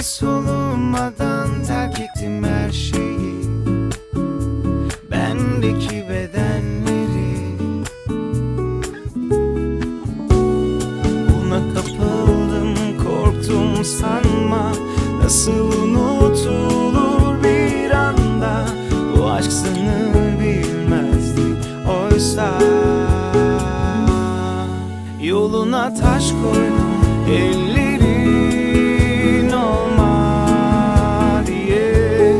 solumadan terk ettim her şeyi, bendeki bedenleri. Buna kapıldım, korktum sanma. Nasıl unutulur bir anda, bu aşk sınır bilmezdi oysa. Yoluna taş koydum, ellerin olma diye.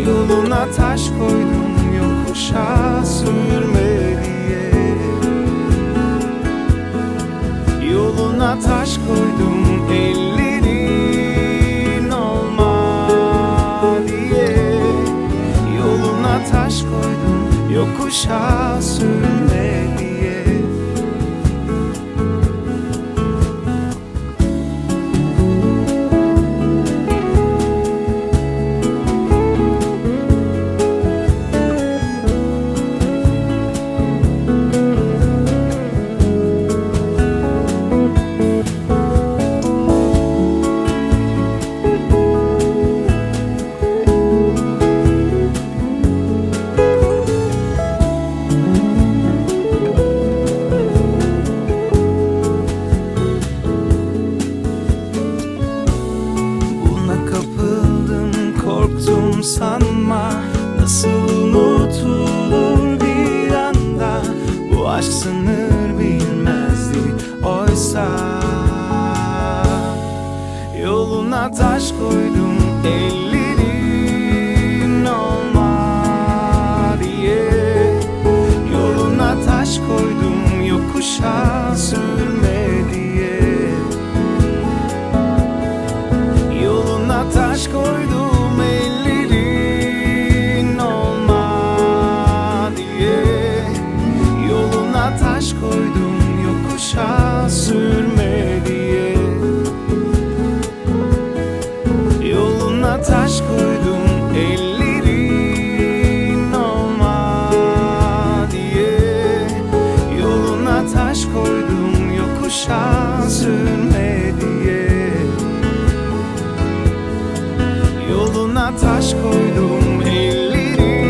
Yoluna taş koydum, yokuşa sürme diye. Yoluna taş koydum, ellerin olma diye. Yoluna taş koydum, yokuşa sürme diye. Korktum sanma, nasıl unutulur bir anda, bu aşk sınır bilmezdi oysa. Yoluna taş koydum, ellerin olma diye. Yoluna taş koydum, yokuşa sürme diye. Yoluna taş koydum, taş koydum, yokuşa sürme diye. Yoluna taş koydum, ellerin olma diye. Yoluna taş koydum, yokuşa sürme diye. Yoluna taş koydum, ellerin